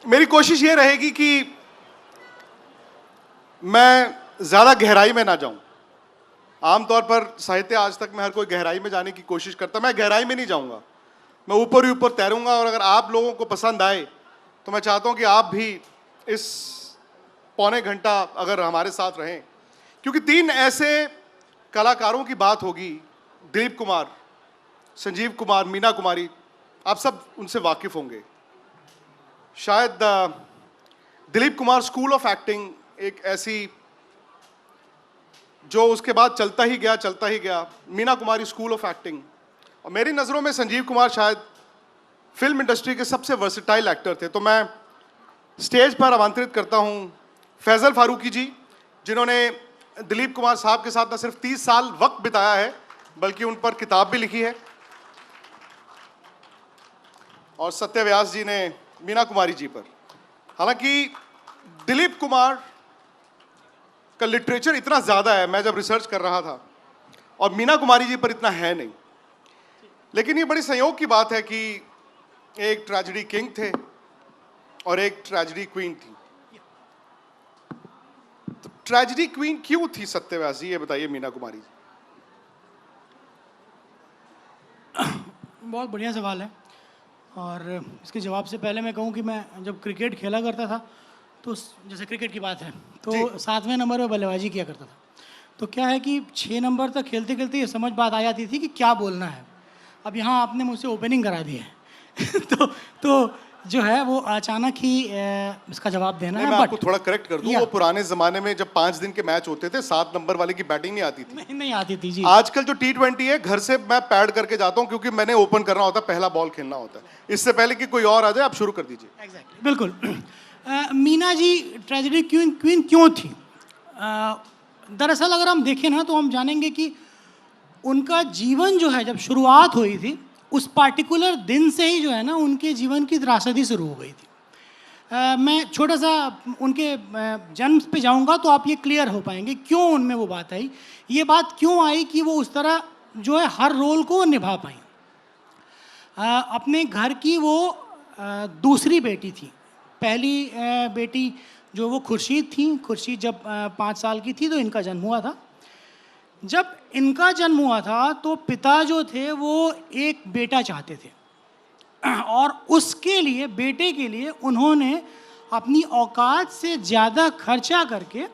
मेरी कोशिश ये रहेगी कि मैं ज़्यादा गहराई में ना जाऊं। आमतौर पर साहित्य आज तक में हर कोई गहराई में जाने की कोशिश करता, मैं गहराई में नहीं जाऊंगा, मैं ऊपर ही ऊपर तैरूंगा। और अगर आप लोगों को पसंद आए तो मैं चाहता हूं कि आप भी इस पौने घंटा अगर हमारे साथ रहें, क्योंकि 3 ऐसे कलाकारों की बात होगी, दिलीप कुमार, संजीव कुमार, मीना कुमारी, आप सब उनसे वाकिफ होंगे। शायद Dilip Kumar school of acting एक ऐसी जो उसके बाद चलता ही गया। Meena Kumari school of acting, और मेरी नज़रों में संजीव कुमार शायद फिल्म इंडस्ट्री के सबसे वर्सेटाइल एक्टर थे। तो मैं स्टेज पर आमंत्रित करता हूं फैजल फारूकी जी, जिन्होंने दिलीप कुमार साहब के साथ न सिर्फ 30 साल वक्त बिताया है बल्कि उन पर किताब भी लिखी है, और सत्य व्यास जी ने मीना कुमारी जी पर। हालांकि दिलीप कुमार का लिटरेचर इतना ज़्यादा है, मैं जब रिसर्च कर रहा था, और मीना कुमारी जी पर इतना है नहीं। लेकिन ये बड़ी संयोग की बात है कि एक ट्रेजेडी किंग थे और एक ट्रेजेडी क्वीन थी। तो ट्रेजेडी क्वीन क्यों थी सत्य व्यास जी, ये बताइए मीना कुमारी जी। बहुत बढ़िया सवाल है, और इसके जवाब से पहले मैं कहूँ कि मैं जब क्रिकेट खेला करता था तो जैसे क्रिकेट की बात है तो 7वें नंबर पर बल्लेबाजी किया करता था। तो क्या है कि 6 नंबर तक खेलते खेलते ये समझ बात आ जाती थी कि क्या बोलना है। अब यहाँ आपने मुझसे ओपनिंग करा दी है तो जो है वो अचानक ही इसका जवाब देना है। मैं आपको थोड़ा करेक्ट कर दूं, वो पुराने ज़माने में जब 5 दिन के मैच होते थे 7 नंबर वाले की बैटिंग नहीं आती थी। नहीं आती थी जी। आजकल जो T20 है, घर से मैं पैड करके जाता हूं क्योंकि मैंने ओपन करना होता है, पहला बॉल खेलना होता है। इससे पहले कि कोई और आ जाए, आप शुरू कर दीजिए। एग्जैक्टली, बिल्कुल। मीना जी ट्रेजेडी क्वीन क्यों थी? दरअसल अगर हम देखें ना तो हम जानेंगे कि उनका जीवन जो है जब शुरुआत हुई थी उस पार्टिकुलर दिन से ही जो है ना उनके जीवन की त्रासदी शुरू हो गई थी। मैं छोटा सा उनके जन्म पे जाऊंगा तो आप ये क्लियर हो पाएंगे क्यों उनमें वो बात आई, ये बात क्यों आई कि वो उस तरह जो है हर रोल को निभा पाई। अपने घर की वो दूसरी बेटी थी। पहली बेटी जो वो खुर्शीद थी, खुर्शीद जब 5 साल की थी तो इनका जन्म हुआ था। जब इनका जन्म हुआ था तो पिता जो थे वो एक बेटा चाहते थे, और उसके लिए, बेटे के लिए उन्होंने अपनी औकात से ज़्यादा खर्चा करके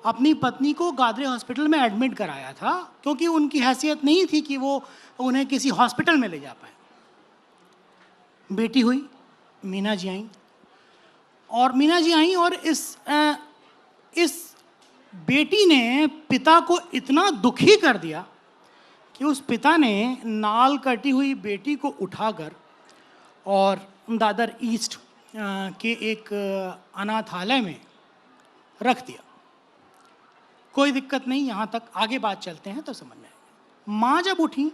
अपनी पत्नी को गादरे हॉस्पिटल में एडमिट कराया था, क्योंकि उनकी हैसियत नहीं थी कि वो उन्हें किसी हॉस्पिटल में ले जा पाए। बेटी हुई, मीना जी आई, और इस बेटी ने पिता को इतना दुखी कर दिया कि उस पिता ने नाल कटी हुई बेटी को उठाकर और दादर ईस्ट के एक अनाथालय में रख दिया। कोई दिक्कत नहीं, यहाँ तक आगे बात चलते हैं तो समझ में आएगा। माँ जब उठी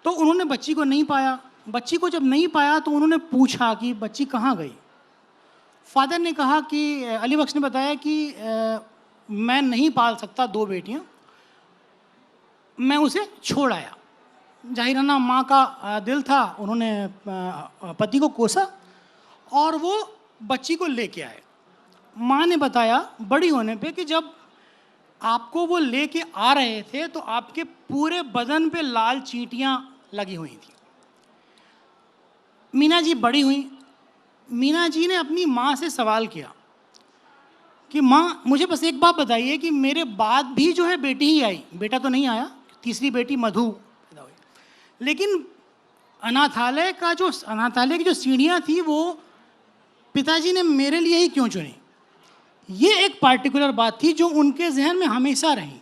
तो उन्होंने बच्ची को नहीं पाया। बच्ची को जब नहीं पाया तो उन्होंने पूछा कि बच्ची कहाँ गई। फादर ने कहा कि अली बख्श ने बताया कि मैं नहीं पाल सकता 2 बेटियां, मैं उसे छोड़ आया। जाहिराना माँ का दिल था, उन्होंने पति को कोसा और वो बच्ची को लेके आए। माँ ने बताया बड़ी होने पे कि जब आपको वो लेके आ रहे थे तो आपके पूरे बदन पे लाल चींटियाँ लगी हुई थी। मीना जी बड़ी हुई। मीना जी ने अपनी माँ से सवाल किया कि माँ मुझे बस एक बात बताइए कि मेरे बाद भी जो है बेटी ही आई, बेटा तो नहीं आया। तीसरी बेटी मधु पैदा हुई, लेकिन अनाथालय की जो सीढ़ियाँ थी वो पिताजी ने मेरे लिए ही क्यों चुनी। ये एक पार्टिकुलर बात थी जो उनके जहन में हमेशा रही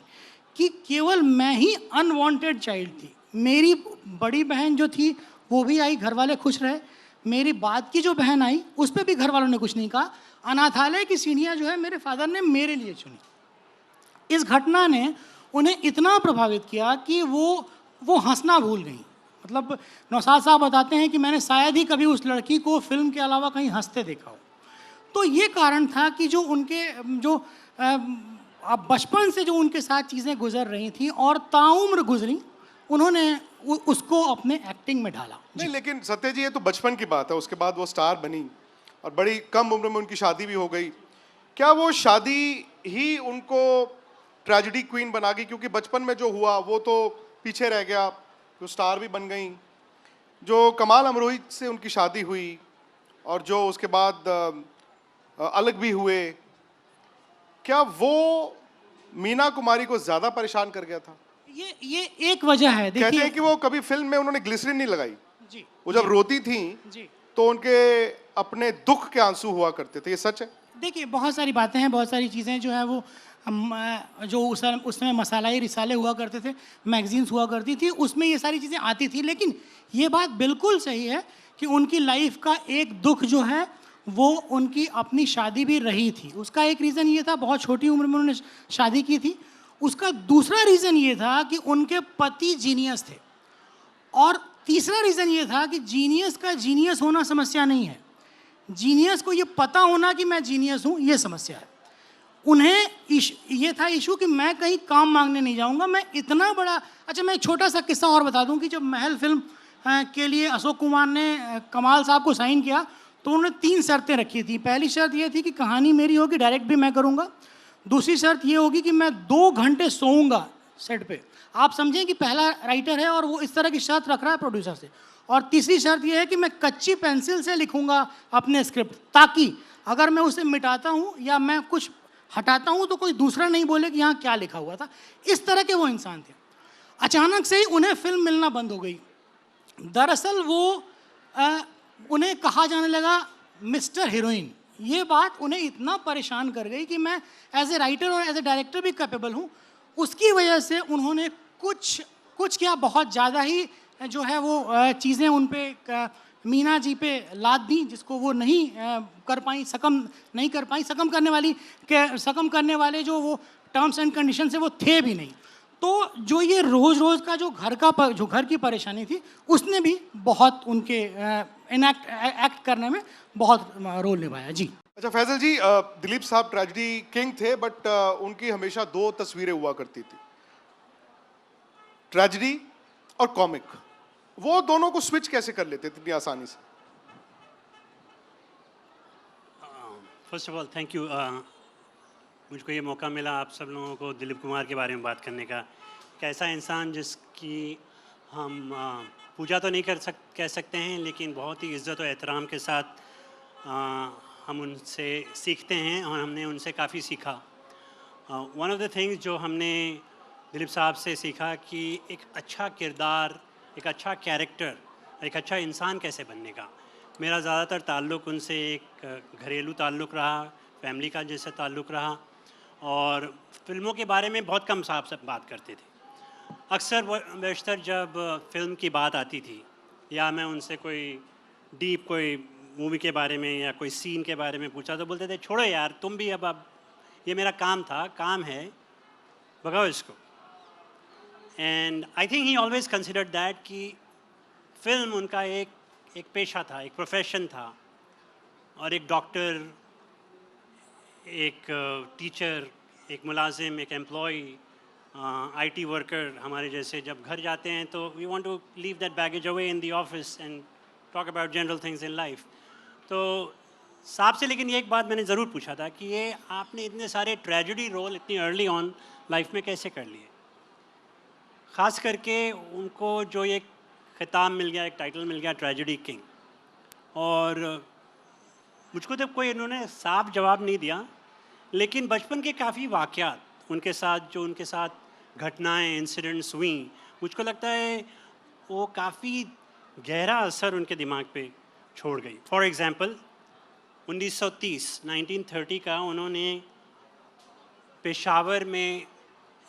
कि केवल मैं ही अनवांटेड चाइल्ड थी। मेरी बड़ी बहन जो थी वो भी आई, घर वाले खुश रहे। मेरी बाद की जो बहन आई उस पर भी घर वालों ने कुछ नहीं कहा। अनाथालय की सीढ़ियाँ जो है मेरे फादर ने मेरे लिए चुनी। इस घटना ने उन्हें इतना प्रभावित किया कि वो हंसना भूल गई। मतलब नौशाद साहब बताते हैं कि मैंने शायद ही कभी उस लड़की को फिल्म के अलावा कहीं हंसते देखा हो। तो ये कारण था कि जो उनके जो बचपन से जो उनके साथ चीज़ें गुजर रही थी और ताउम्र गुजरी, उन्होंने उसको अपने एक्टिंग में ढाला। नहीं, लेकिन सत्य जी ये तो बचपन की बात है, उसके बाद वो स्टार बनी और बड़ी कम उम्र में उनकी शादी भी हो गई। क्या वो शादी ही उनको ट्रेजेडी क्वीन बना गई? क्योंकि बचपन में जो हुआ वो तो पीछे रह गया, जो स्टार भी बन गई, जो कमाल अमरोही से उनकी शादी हुई और जो उसके बाद अलग भी हुए, क्या वो मीना कुमारी को ज़्यादा परेशान कर गया था? ये एक वजह है, कहते देखिए। हैं कि वो कभी फिल्म में उन्होंने ग्लिसरीन नहीं लगाई, जी वो जब रोती थी जी। तो उनके अपने दुख के आंसू हुआ करते थे, ये सच है? देखिए, बहुत सारी बातें हैं, बहुत सारी चीज़ें जो है वो जो उस समय मसालाई रिसाले हुआ करते थे, मैगजीन्स हुआ करती थी, उसमें ये सारी चीज़ें आती थी। लेकिन ये बात बिल्कुल सही है कि उनकी लाइफ का एक दुख जो है वो उनकी अपनी शादी भी रही थी। उसका एक रीज़न ये था, बहुत छोटी उम्र में उन्होंने शादी की थी। उसका दूसरा रीज़न ये था कि उनके पति जीनियस थे, और तीसरा रीज़न ये था कि जीनियस का जीनियस होना समस्या नहीं है, जीनियस को ये पता होना कि मैं जीनियस हूँ, ये समस्या है। उन्हें ये था इशू कि मैं कहीं काम मांगने नहीं जाऊंगा, मैं इतना बड़ा। अच्छा, मैं एक छोटा सा किस्सा और बता दूं कि जब महल फिल्म के लिए अशोक कुमार ने कमाल साहब को साइन किया तो उन्होंने 3 शर्तें रखी थी। पहली शर्त ये थी कि कहानी मेरी होगी, डायरेक्ट भी मैं करूंगा। दूसरी शर्त ये होगी कि मैं 2 घंटे सोऊंगा सेट पे। आप समझें कि पहला राइटर है और वो इस तरह की शर्त रख रहा है प्रोड्यूसर से। और तीसरी शर्त यह है कि मैं कच्ची पेंसिल से लिखूंगा अपने स्क्रिप्ट, ताकि अगर मैं उसे मिटाता हूँ या मैं कुछ हटाता हूँ तो कोई दूसरा नहीं बोले कि यहाँ क्या लिखा हुआ था। इस तरह के वो इंसान थे। अचानक से ही उन्हें फिल्म मिलना बंद हो गई। दरअसल वो उन्हें कहा जाने लगा मिस्टर हीरोइन। ये बात उन्हें इतना परेशान कर गई कि मैं एज ए राइटर और एज ए डायरेक्टर भी कैपेबल हूँ। उसकी वजह से उन्होंने कुछ क्या, बहुत ज़्यादा ही जो है वो चीज़ें उन पे मीना जी पे लाद दी, जिसको वो नहीं कर पाई, सकम नहीं कर पाई। सकम करने वाले जो वो टर्म्स एंड कंडीशन से वो थे भी नहीं। तो जो ये रोज़ का जो घर की परेशानी थी, उसने भी बहुत उनके एक्ट करने में बहुत रोल निभाया। जी। अच्छा फैजल जी, दिलीप साहब ट्रेजेडी किंग थे, बट उनकी हमेशा 2 तस्वीरें हुआ करती थी, ट्रेजेडी और कॉमिक। वो दोनों को स्विच कैसे कर लेते थे इतनी आसानी से? First of all thank you, मुझको ये मौका मिला आप सब लोगों को दिलीप कुमार के बारे में बात करने का। एक ऐसा इंसान जिसकी हम पूजा तो नहीं कह सकते हैं, लेकिन बहुत ही इज़्ज़त और एहतराम के साथ हम उनसे सीखते हैं और हमने उनसे काफ़ी सीखा। वन ऑफ द थिंग्स जो हमने दिलीप साहब से सीखा कि एक अच्छा किरदार, एक अच्छा कैरेक्टर, एक अच्छा इंसान कैसे बनने का। मेरा ज़्यादातर ताल्लुक़ उनसे एक घरेलू ताल्लुक़ रहा, फैमिली का जैसे ताल्लुक़ रहा, और फिल्मों के बारे में बहुत कम साहब सब बात करते थे। अक्सर बेशतर जब फ़िल्म की बात आती थी या मैं उनसे कोई मूवी के बारे में या कोई सीन के बारे में पूछा तो बोलते थे छोड़ो यार, तुम भी अब ये मेरा काम है, भगाओ इसको। And I think he always considered that कि फ़िल्म उनका एक पेशा था, एक प्रोफेशन था, और एक डॉक्टर, एक टीचर, एक मुलाजिम, एक एम्प्लॉई, आईटी वर्कर हमारे जैसे जब घर जाते हैं तो we want to leave that baggage away in the office and talk about general things in life. तो साहब से लेकिन ये एक बात मैंने ज़रूर पूछा था कि ये आपने इतने सारे ट्रेजेडी रोल इतनी अर्ली ऑन लाइफ में कैसे कर लिए। ख़ास करके उनको जो एक ख़िताब मिल गया, एक टाइटल मिल गया ट्रेजेडी किंग, और मुझको तो कोई इन्होंने साफ जवाब नहीं दिया, लेकिन बचपन के काफ़ी वाक़यात उनके साथ घटनाएं, इंसिडेंट्स हुई, मुझको लगता है वो काफ़ी गहरा असर उनके दिमाग पे छोड़ गई। फॉर एग्ज़ाम्पल 1930 का उन्होंने पेशावर में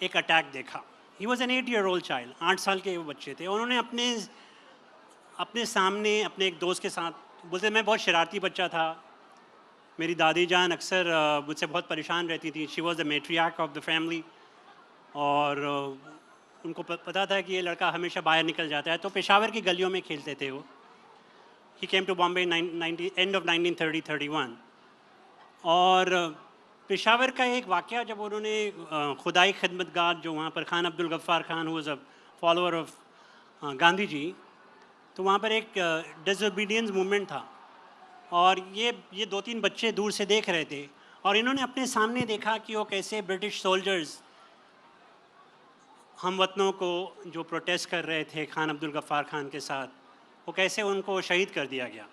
एक अटैक देखा। He was an 8-year-old child, 8 साल के वो बच्चे थे। उन्होंने अपने सामने अपने एक दोस्त के साथ बोलते, मैं बहुत शरारती बच्चा था, मेरी दादी जान अक्सर मुझसे बहुत परेशान रहती थी। She was the matriarch of the family, और उनको पता था कि ये लड़का हमेशा बाहर निकल जाता है, तो पेशावर की गलियों में खेलते थे वो। He came to Bombay end of 1930-31, और पेशावर का एक वाक़या जब उन्होंने खुदाई खिदमतगार जो वहाँ पर Khan Abdul Ghaffar Khan who was a follower of Gandhi ji, तो वहाँ पर एक डिसोबीडियंस मूवमेंट था, और ये 2-3 बच्चे दूर से देख रहे थे और इन्होंने अपने सामने देखा कि वो कैसे ब्रिटिश सोल्जर्स हमवतनों को जो प्रोटेस्ट कर रहे थे खान अब्दुल गफ्फार खान के साथ, वो कैसे उनको शहीद कर दिया गया।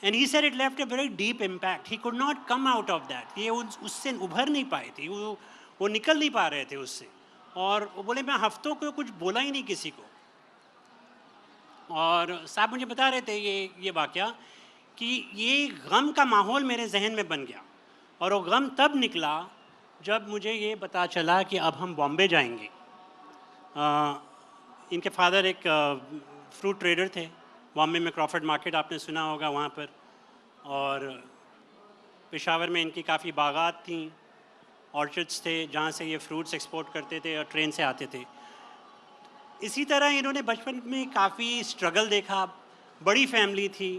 And he said it left a very deep impact, he could not come out of that. ये उससे उभर नहीं पाए थे, वो निकल नहीं पा रहे थे उससे। और वो बोले मैं हफ्तों को कुछ बोला ही नहीं किसी को। और साहब मुझे बता रहे थे ये वाक़या कि ये गम का माहौल मेरे जहन में बन गया। और वो गम तब निकला जब मुझे ये पता चला कि अब हम बॉम्बे जाएंगे। इनके फादर एक फ्रूट ट्रेडर थे बॉम्बे में, क्रॉफर्ड मार्केट आपने सुना होगा वहाँ पर। और पेशावर में इनकी काफ़ी बागात थी, ऑर्चर्ड्स थे जहाँ से ये फ्रूट्स एक्सपोर्ट करते थे और ट्रेन से आते थे। इसी तरह इन्होंने बचपन में काफ़ी स्ट्रगल देखा। बड़ी फैमिली थी,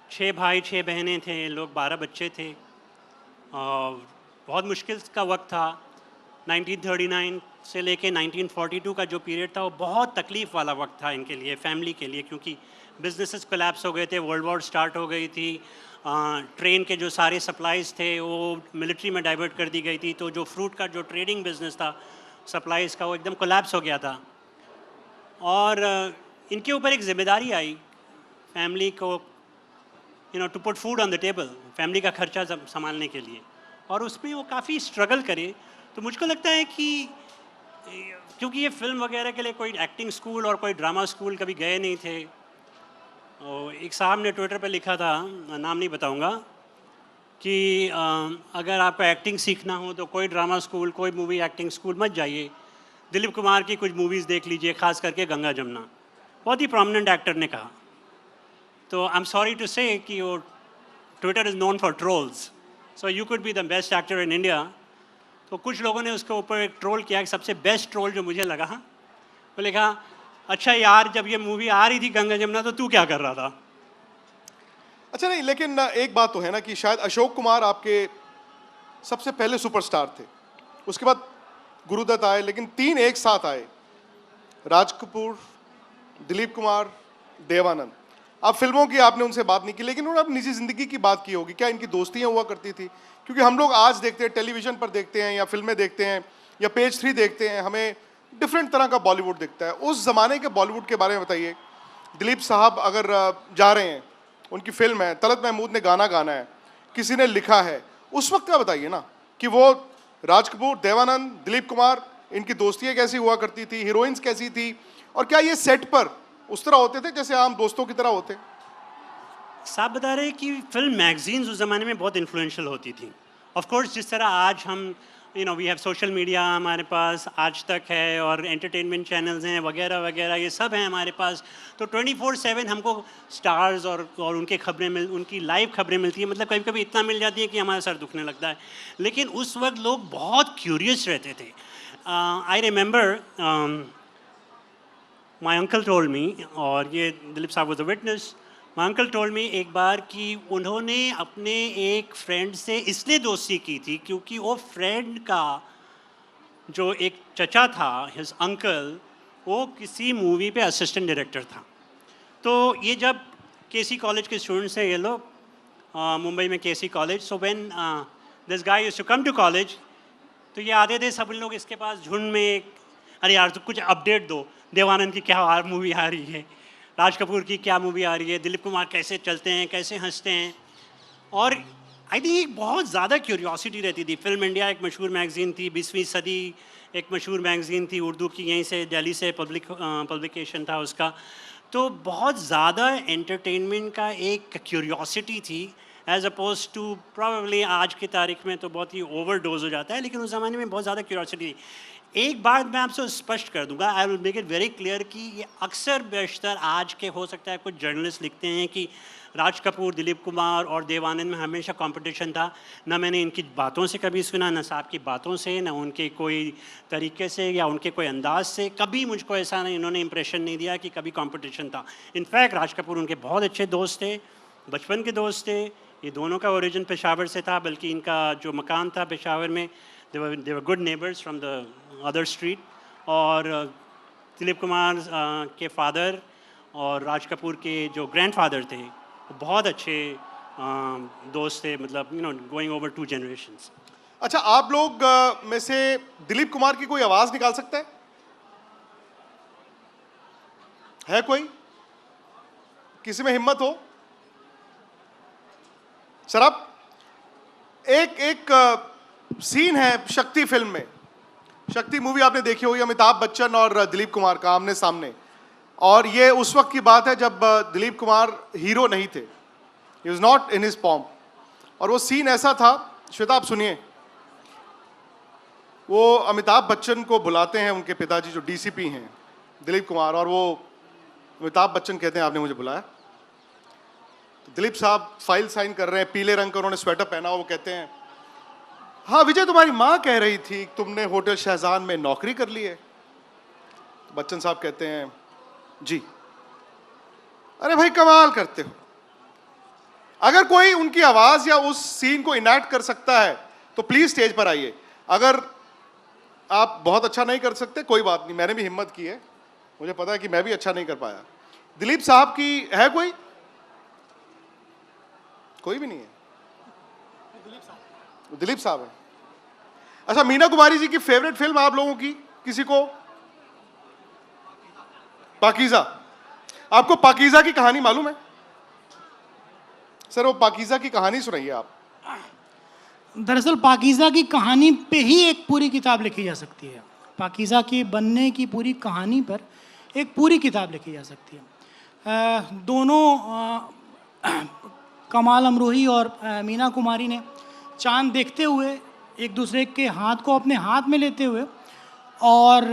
6 भाई 6 बहनें थे, लोग 12 बच्चे थे। और बहुत मुश्किल का वक्त था। 1939 से लेके 1942 का जो पीरियड था वो बहुत तकलीफ़ वाला वक्त था इनके लिए, फैमिली के लिए, क्योंकि बिजनेसेस कोलैप्स हो गए थे, वर्ल्ड वॉर स्टार्ट हो गई थी। ट्रेन के जो सारे सप्लाईज़ थे वो मिलिट्री में डाइवर्ट कर दी गई थी। तो जो फ्रूट का जो ट्रेडिंग बिजनेस था सप्लाईज़ का, वो एकदम कोलैप्स हो गया था। और इनके ऊपर एक ज़िम्मेदारी आई फैमिली को, to put food on the table, family का खर्चा संभालने के लिए। और उसमें वो काफ़ी स्ट्रगल करे। तो मुझको लगता है कि क्योंकि ये फिल्म वगैरह के लिए कोई एक्टिंग स्कूल और कोई ड्रामा स्कूल कभी गए नहीं थे। और एक साहब ने ट्विटर पे लिखा था, नाम नहीं बताऊंगा, कि अगर आपको एक्टिंग सीखना हो तो कोई ड्रामा स्कूल, कोई मूवी एक्टिंग स्कूल मत जाइए, दिलीप कुमार की कुछ मूवीज़ देख लीजिए, ख़ास करके गंगा जमुना। बहुत ही प्रोमिनेंट एक्टर ने कहा। तो आई एम सॉरी टू से कि वो Twitter is known for trolls, so you could be the best actor in India. तो कुछ लोगों ने उसके ऊपर एक ट्रोल किया, कि सबसे बेस्ट ट्रोल जो मुझे लगा, वो लिखा, अच्छा यार जब ये मूवी आ रही थी गंगा जमुना तो तू क्या कर रहा था। अच्छा नहीं, लेकिन एक बात तो है ना कि शायद अशोक कुमार आपके सबसे पहले सुपरस्टार थे, उसके बाद गुरुदत्त आए, लेकिन 3 एक साथ आए, राज कपूर, दिलीप कुमार, देवानंद। अब फिल्मों की आपने उनसे बात नहीं की, लेकिन उन्होंने अपनी निजी ज़िंदगी की बात की होगी। क्या इनकी दोस्तियाँ हुआ करती थी? क्योंकि हम लोग आज देखते हैं, टेलीविज़न पर देखते हैं या फिल्में देखते हैं या पेज 3 देखते हैं, हमें डिफरेंट तरह का बॉलीवुड दिखता है। उस ज़माने के बॉलीवुड के बारे में बताइए। दिलीप साहब अगर जा रहे हैं, उनकी फिल्म है, तलत महमूद ने गाना गाना है, किसी ने लिखा है, उस वक्त का बताइए ना कि वो राज कपूर, देवानंद, दिलीप कुमार, इनकी दोस्तियाँ कैसी हुआ करती थी, हीरोइंस कैसी थी, और क्या ये सेट पर उस तरह होते थे जैसे आम दोस्तों की तरह होते? साहब बता रहे हैं कि फिल्म मैगजीन्स उस ज़माने में बहुत इन्फ्लुएंशियल होती थी। ऑफ कोर्स जिस तरह आज हम वी हैव सोशल मीडिया, हमारे पास आज तक है और एंटरटेनमेंट चैनल्स हैं वगैरह वगैरह, ये सब हैं हमारे पास। तो 24/7 हमको स्टार्स और उनके उनकी लाइव खबरें मिलती हैं। मतलब कभी कभी इतना मिल जाती है कि हमारा सर दुखने लगता है। लेकिन उस वक्त लोग बहुत क्यूरियस रहते थे। I remember my uncle told me, और ये दिलीप साहब was a witness, my uncle told me एक बार कि उन्होंने अपने एक फ्रेंड से इसलिए दोस्ती की थी क्योंकि वो फ्रेंड का जो एक चचा था, हिज अंकल, वो किसी मूवी पे असिस्टेंट डायरेक्टर था। तो ये जब केसी कॉलेज के स्टूडेंट्स हैं ये लोग, मुंबई में KC college, so when this guy used to come to college, तो ये आते थे सब लोग इसके पास झुंड में, अरे यार तो कुछ अपडेट दो, देवानंद की क्या मूवी आ रही है, राज कपूर की क्या मूवी आ रही है, दिलीप कुमार कैसे चलते हैं, कैसे हंसते हैं। और आई थिंक एक बहुत ज़्यादा क्यूरियोसिटी रहती थी। फिल्म इंडिया एक मशहूर मैगज़ीन थी, 20वीं सदी एक मशहूर मैगज़ीन थी उर्दू की, यहीं से दिल्ली से पब्लिकेशन था उसका। तो बहुत ज़्यादा एंटरटेनमेंट का एक क्यूरियोसिटी थी, एज अपोज टू प्रॉबली आज की तारीख में तो बहुत ही ओवरडोज हो जाता है, लेकिन उस ज़माने में बहुत ज़्यादा क्यूरियोसिटी थी। एक बात मैं आपसे स्पष्ट कर दूंगा, I will make it very clear कि ये अक्सर बेशतर आज के, हो सकता है कुछ जर्नलिस्ट लिखते हैं कि राज कपूर, दिलीप कुमार और देवानंद में हमेशा कंपटीशन था। ना मैंने इनकी बातों से कभी सुना, ना साहब की बातों से, ना उनके कोई तरीके से या उनके कोई अंदाज से कभी मुझको ऐसा नहीं, इन्होंने इंप्रेशन नहीं दिया कि कभी कंपटीशन था। इनफैक्ट राज कपूर उनके बहुत अच्छे दोस्त थे, बचपन के दोस्त थे। ये दोनों का ओरिजिन पेशावर से था, बल्कि इनका जो मकान था पेशावर में, they were good neighbors from the other street। और दिलीप कुमार के फादर और राज कपूर के जो ग्रैंडफादर थे, बहुत अच्छे दोस्त थे, मतलब गोइंग ओवर 2 जनरेशंस। अच्छा, आप लोग में से दिलीप कुमार की कोई आवाज निकाल सकता है कोई? किसी में हिम्मत हो? सर आप एक सीन है शक्ति फिल्म में, शक्ति मूवी आपने देखी होगी, अमिताभ बच्चन और दिलीप कुमार का आमने सामने, और ये उस वक्त की बात है जब दिलीप कुमार हीरो नहीं थे, he was not in his form. और वो सीन ऐसा था, श्वेता आप सुनिए, वो अमिताभ बच्चन को बुलाते हैं उनके पिताजी जो डीसीपी हैं दिलीप कुमार, और वो अमिताभ बच्चन कहते हैं आपने मुझे बुलाया। तो दिलीप साहब फाइल साइन कर रहे हैं, पीले रंग का उन्होंने स्वेटर पहना हुआ, वो कहते हैं हाँ विजय, तुम्हारी माँ कह रही थी तुमने होटल शहजान में नौकरी कर ली है। तो बच्चन साहब कहते हैं जी। अरे भाई कमाल करते हो, अगर कोई उनकी आवाज या उस सीन को इनैक्ट कर सकता है तो प्लीज स्टेज पर आइए। अगर आप बहुत अच्छा नहीं कर सकते कोई बात नहीं, मैंने भी हिम्मत की है, मुझे पता है कि मैं भी अच्छा नहीं कर पाया। दिलीप साहब की है कोई भी नहीं है, दिलीप साहब है। अच्छा, मीना कुमारी जी की फेवरेट फिल्म आप लोगों की किसी को? पाकीज़ा। आपको पाकीज़ा की कहानी मालूम है? सर वो पाकीज़ा की कहानी सुनाइए आप। दरअसल पाकीज़ा की कहानी पे ही एक पूरी किताब लिखी जा सकती है। पाकीज़ा के बनने की पूरी कहानी पर एक पूरी किताब लिखी जा सकती है। दोनों कमाल अमरोही और मीना कुमारी ने चांद देखते हुए एक दूसरे के हाथ को अपने हाथ में लेते हुए और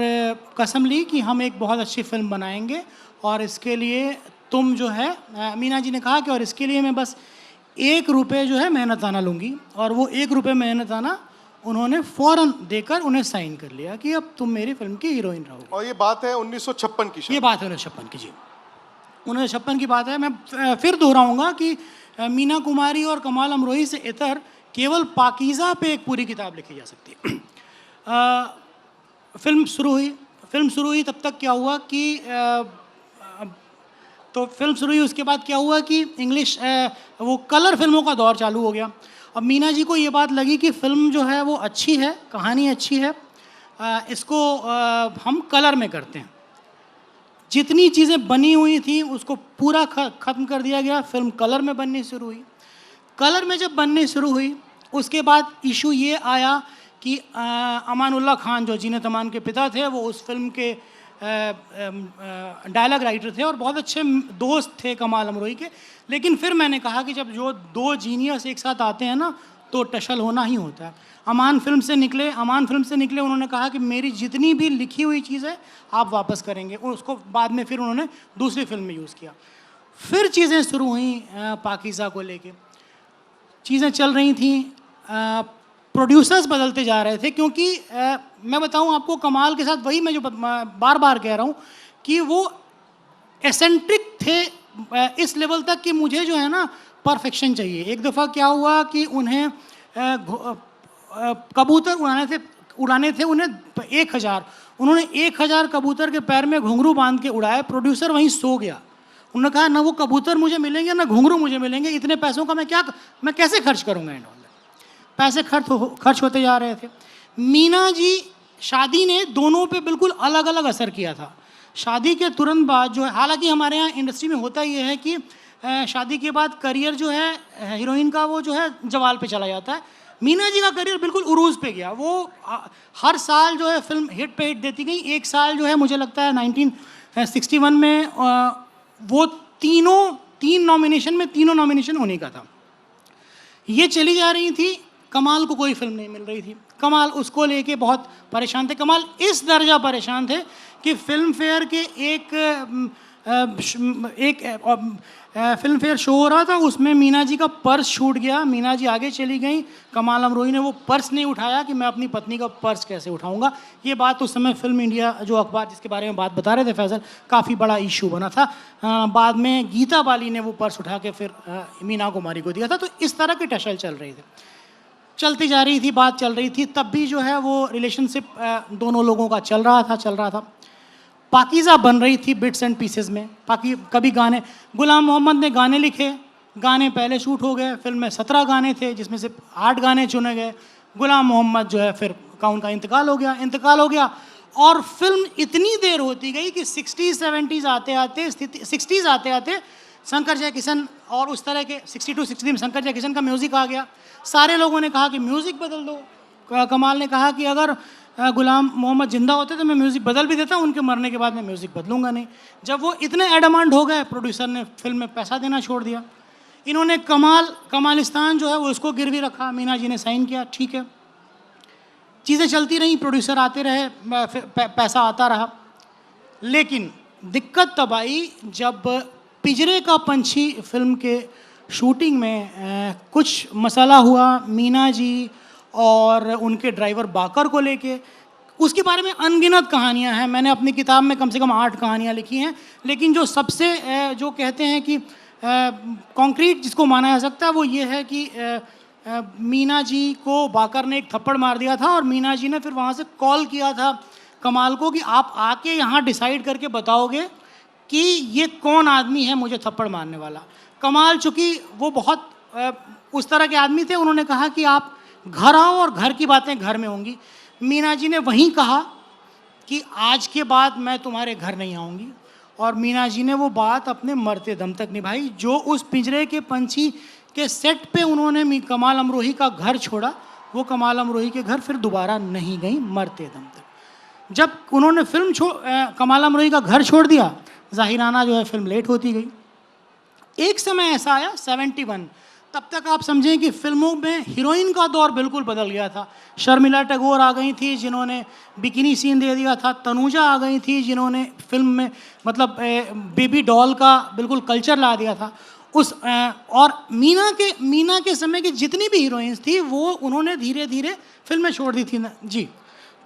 कसम ली कि हम एक बहुत अच्छी फिल्म बनाएंगे, और इसके लिए तुम जो है, मीना जी ने कहा कि और इसके लिए मैं बस 1 रुपये जो है मेहनताना लूँगी, और वो 1 रुपये मेहनताना उन्होंने फ़ौरन देकर उन्हें साइन कर लिया कि अब तुम मेरी फिल्म की हीरोइन रहोगे। और ये बात है 1956 की शायद। ये बात है 1956 की, जी 1956 की बात है। मैं फिर दोहराऊंगा कि मीना कुमारी और कमाल अमरोही से इतर केवल पाकीज़ा पे एक पूरी किताब लिखी जा सकती है। फिल्म शुरू हुई तब तक क्या हुआ कि तो फिल्म शुरू हुई, उसके बाद क्या हुआ कि इंग्लिश वो कलर फिल्मों का दौर चालू हो गया। अब मीना जी को ये बात लगी कि फ़िल्म जो है वो अच्छी है, कहानी अच्छी है, इसको हम कलर में करते हैं। जितनी चीज़ें बनी हुई थी उसको पूरा ख़त्म कर दिया गया, फिल्म कलर में बननी शुरू हुई। कलर में जब बननी शुरू हुई उसके बाद इशू ये आया कि अमानुल्लाह खान जो जीनत अमान के पिता थे, वो उस फिल्म के डायलॉग राइटर थे और बहुत अच्छे दोस्त थे कमाल अमरोही के। लेकिन फिर मैंने कहा कि जब जो 2 जीनियस एक साथ आते हैं ना तो टशल होना ही होता है। अमान फिल्म से निकले, उन्होंने कहा कि मेरी जितनी भी लिखी हुई चीज़ है आप वापस करेंगे, और उसको बाद में फिर उन्होंने दूसरी फिल्म में यूज़ किया। फिर चीज़ें शुरू हुई पाकीज़ा को लेके, चीज़ें चल रही थी, प्रोड्यूसर्स बदलते जा रहे थे, क्योंकि मैं बताऊं आपको कमाल के साथ वही मैं जो बार बार कह रहा हूं कि वो एसेंट्रिक थे इस लेवल तक कि मुझे जो है ना परफेक्शन चाहिए। एक दफ़ा क्या हुआ कि उन्हें कबूतर उड़ाने थे उन्हें 1000, उन्होंने 1000 कबूतर के पैर में घुंघरू बांध के उड़ाए। प्रोड्यूसर वहीं सो गया। उन्होंने कहा ना वो कबूतर मुझे मिलेंगे ना घुंघरू मुझे मिलेंगे, इतने पैसों का मैं कैसे खर्च करूँगा। पैसे खर्च होते जा रहे थे। मीना जी शादी ने दोनों पे बिल्कुल अलग अलग असर किया था। शादी के तुरंत बाद जो है, हालांकि हमारे यहाँ इंडस्ट्री में होता ये है कि शादी के बाद करियर जो है हीरोइन का वो जो है जवाल पे चला जाता है। मीना जी का करियर बिल्कुल उरूज पे गया। वो हर साल जो है फिल्म हिट पे हिट देती गई। एक साल जो है मुझे लगता है 1961 में वो तीनों नॉमिनेशन होने का था। ये चली जा रही थी, कमाल को कोई फिल्म नहीं मिल रही थी। कमाल उसको लेके बहुत परेशान थे। कमाल इस दर्जा परेशान थे कि फिल्म फेयर के एक फिल्म फेयर शो हो रहा था, उसमें मीना जी का पर्स छूट गया। मीना जी आगे चली गई, कमाल अमरोही ने वो पर्स नहीं उठाया कि मैं अपनी पत्नी का पर्स कैसे उठाऊंगा। ये बात उस समय फिल्म इंडिया जो अखबार जिसके बारे में बात बता रहे थे फैसल, काफ़ी बड़ा इशू बना था। बाद में गीता बाली ने वो पर्स उठा के फिर मीना कुमारी को दिया था। तो इस तरह की टशल चल रही थी, चलती जा रही थी, बात चल रही थी। तब भी जो है वो रिलेशनशिप दोनों लोगों का चल रहा था। पाकीज़ा बन रही थी बिट्स एंड पीसेस में। कभी गाने गुलाम मोहम्मद ने गाने लिखे, गाने पहले शूट हो गए, फिल्म में 17 गाने थे जिसमें से 8 गाने चुने गए। गुलाम मोहम्मद जो है फिर उनका इंतकाल हो गया और फिल्म इतनी देर होती गई कि 60s आते आते शंकर जयकिशन और उस तरह के 62-63 में शंकर जयकिशन का म्यूज़िक आ गया। सारे लोगों ने कहा कि म्यूज़िक बदल दो। कमाल ने कहा कि अगर गुलाम मोहम्मद जिंदा होते तो मैं म्यूज़िक बदल भी देता, उनके मरने के बाद मैं म्यूज़िक बदलूंगा नहीं। जब वो इतने एडमांड हो गए, प्रोड्यूसर ने फिल्म में पैसा देना छोड़ दिया। इन्होंने कमालिस्तान जो है वो उसको गिरवी रखा, मीना जी ने साइन किया, ठीक है। चीज़ें चलती रहीं, प्रोड्यूसर आते रहे, पैसा आता रहा। लेकिन दिक्कत तब आई जब पिंजरे का पंछी फिल्म के शूटिंग में कुछ मसला हुआ मीना जी और उनके ड्राइवर बाकर को लेके। उसके बारे में अनगिनत कहानियां हैं, मैंने अपनी किताब में कम से कम 8 कहानियां लिखी हैं। लेकिन जो सबसे जो कहते हैं कि कॉन्क्रीट जिसको माना जा सकता है वो ये है कि मीना जी को बाकर ने एक थप्पड़ मार दिया था और मीना जी ने फिर वहाँ से कॉल किया था कमाल को कि आप आके यहाँ डिसाइड करके बताओगे कि ये कौन आदमी है मुझे थप्पड़ मारने वाला। कमाल चूँकि वो बहुत उस तरह के आदमी थे, उन्होंने कहा कि आप घर आओ और घर की बातें घर में होंगी। मीना जी ने वहीं कहा कि आज के बाद मैं तुम्हारे घर नहीं आऊँगी और मीना जी ने वो बात अपने मरते दम तक निभाई। जो उस पिंजरे के पंछी के सेट पे उन्होंने कमाल अमरोही का घर छोड़ा, वो कमाल अमरोही के घर फिर दोबारा नहीं गई मरते दम तक। जब उन्होंने कमाल अमरोही का घर छोड़ दिया, ज़ाहिराना जो है फिल्म लेट होती गई। एक समय ऐसा आया 71, तब तक आप समझें कि फिल्मों में हीरोइन का दौर बिल्कुल बदल गया था। शर्मिला टैगोर आ गई थी जिन्होंने बिकिनी सीन दे दिया था, तनुजा आ गई थी जिन्होंने फिल्म में मतलब बेबी डॉल का बिल्कुल कल्चर ला दिया था। और मीना के समय की जितनी भी हीरोइंस थी वो उन्होंने धीरे धीरे फिल्में छोड़ दी थी ना जी।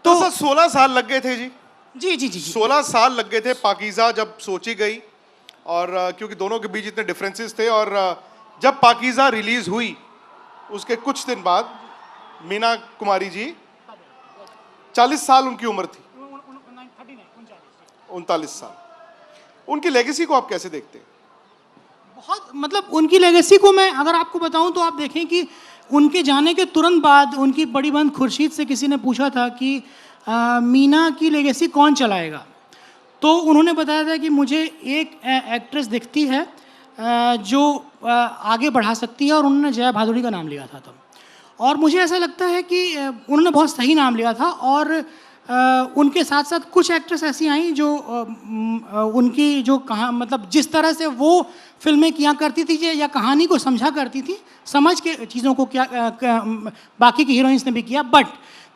तो सर 16 साल लग गए थे जी। जी जी जी 16 साल लग गए थे पाकीज़ा जब सोची गई, और क्योंकि दोनों के बीच इतने डिफरेंसेस थे। और जब पाकीज़ा रिलीज हुई उसके कुछ दिन बाद मीना कुमारी जी 40 साल उनकी उम्र थी, 39 साल। उनकी लेगेसी को आप कैसे देखते हैं? बहुत मतलब उनकी लेगेसी को मैं अगर आपको बताऊं तो आप देखें कि उनके जाने के तुरंत बाद उनकी बड़ी बहन खुर्शीद से किसी ने पूछा था कि मीना की लेगेसी कौन चलाएगा, तो उन्होंने बताया था कि मुझे एक एक्ट्रेस दिखती है जो आगे बढ़ा सकती है, और उन्होंने जया भादुड़ी का नाम लिया था तब। और मुझे ऐसा लगता है कि उन्होंने बहुत सही नाम लिया था। और उनके साथ साथ कुछ एक्ट्रेस ऐसी आई जो उनकी जो मतलब जिस तरह से वो फिल्में किया करती थी या कहानी को समझा करती थी, समझ के चीज़ों को बाकी की हीरोइंस ने भी किया। बट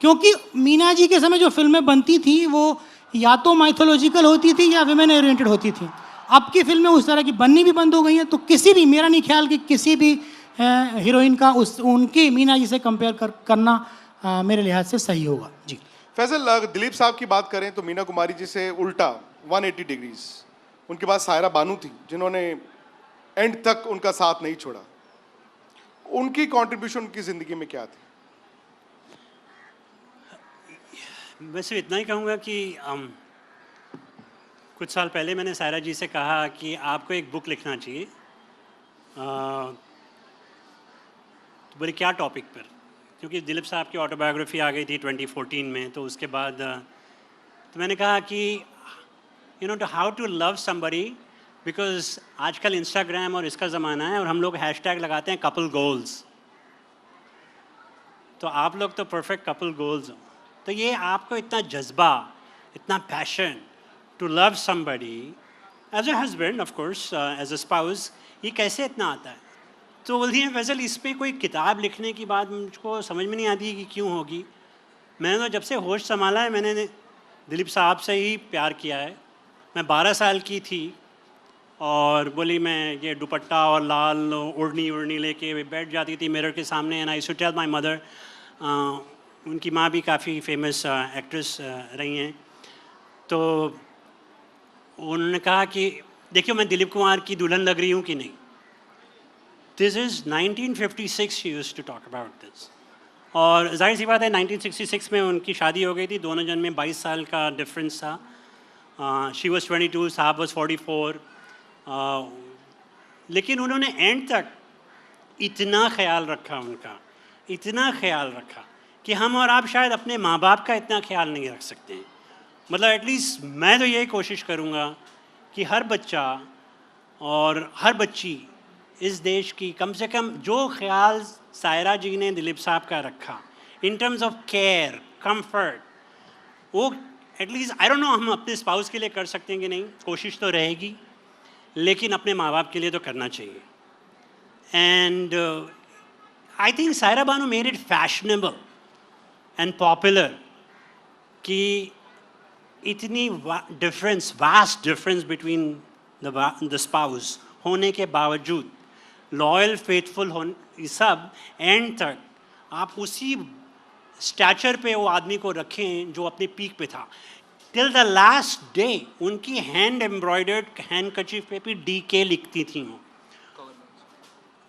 क्योंकि मीना जी के समय जो फिल्में बनती थी वो या तो माइथोलॉजिकल होती थी या विमेन ओरिएंटेड होती थी। अब की फिल्में उस तरह की बननी भी बंद हो गई हैं, तो किसी भी, मेरा नहीं ख्याल कि किसी भी हीरोइन का उनकी मीना जी से कंपेयर करना मेरे लिहाज से सही होगा जी। फैजल, दिलीप साहब की बात करें तो मीना कुमारी जी से उल्टा 180 डिग्रीज उनके पास सायरा बानू थी जिन्होंने एंड तक उनका साथ नहीं छोड़ा। उनकी कंट्रीब्यूशन उनकी ज़िंदगी में क्या थी? मैं सिर्फ इतना ही कहूँगा कि कुछ साल पहले मैंने सायरा जी से कहा कि आपको एक बुक लिखना चाहिए। तो बोले क्या टॉपिक पर, क्योंकि दिलीप साहब की ऑटोबायोग्राफी आ गई थी 2014 में। तो उसके बाद तो मैंने कहा कि to how to love somebody, because आजकल इंस्टाग्राम और इसका ज़माना है और हम लोग हैशटैग लगाते हैं कपल गोल्स। तो आप लोग तो परफेक्ट कपल गोल्स हो। तो ये आपको इतना जज्बा, इतना passion to love somebody as a husband, of course as a spouse, ये कैसे इतना आता है? तो बोलती हैं फैसल इस पर कोई किताब लिखने की बात मुझको समझ में नहीं आती कि क्यों होगी। मैंने तो जब से होश संभाला है मैंने दिलीप साहब से ही प्यार किया है। मैं 12 साल की थी और बोली मैं ये दुपट्टा और लाल ओढ़नी लेके बैठ जाती थी मिरर के सामने। And I should tell my mother, उनकी माँ भी काफ़ी फेमस एक्ट्रेस रही हैं। तो उन्होंने कहा कि देखियो मैं दिलीप कुमार की दुल्हन लग रही हूँ कि नहीं। This is 1956 she used to talk about this. और जाहिर सी बात है 1966 में उनकी शादी हो गई थी, दोनों जन में 22 साल का डिफरेंस था। शी वॉज 22, साहब वॉज 44। लेकिन उन्होंने एंड तक इतना ख्याल रखा उनका, इतना ख्याल रखा कि हम और आप शायद अपने माँ बाप का इतना ख्याल नहीं रख सकते हैं। मतलब एटलीस्ट मैं तो यही कोशिश करूँगा कि हर बच्चा और हर बच्ची इस देश की कम से कम जो ख्याल सायरा जी ने दिलीप साहब का रखा in terms of care, comfort, वो एटलीस्ट आई डोंट नो हम अपने स्पाउस के लिए कर सकते हैं कि नहीं, कोशिश तो रहेगी, लेकिन अपने माँ बाप के लिए तो करना चाहिए। And I think Saira Bano made it fashionable and popular कि इतनी difference, vast difference between the spouse होने के बावजूद लॉयल, फेथफुल होने सब एंड तक आप उसी स्टैचर पे वो आदमी को रखें जो अपने पीक पे था। टिल द लास्ट डे उनकी हैंड एम्ब्रॉयडर्ड हैंडकरचीफ पे भी DK लिखती थी वो।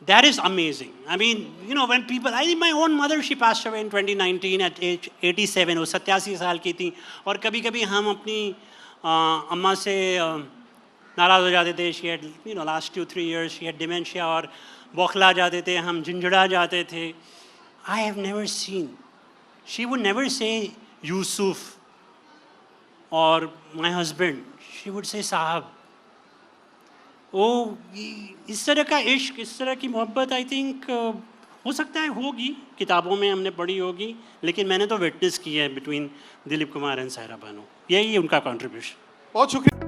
That is amazing. I mean, you know, when people, I think my own mother, she passed away in 2019 at age 87, वो 87 साल की थी। और कभी कभी हम अपनी अम्मा से नाराज़ हो जाते थे। She had, you know, last 2-3 years she had dementia, और बौखला जाते थे, हम झंझड़ा जाते थे। I have never seen, she would never say Yusuf or my husband, she would say साहब। वो इस तरह का इश्क, इस तरह की मोहब्बत आई थिंक हो सकता है होगी, किताबों में हमने पढ़ी होगी, लेकिन मैंने तो विटनेस की है बिटवीन दिलीप कुमार एंड सायरा बानो। यही उनका कंट्रीब्यूशन। बहुत शुक्रिया।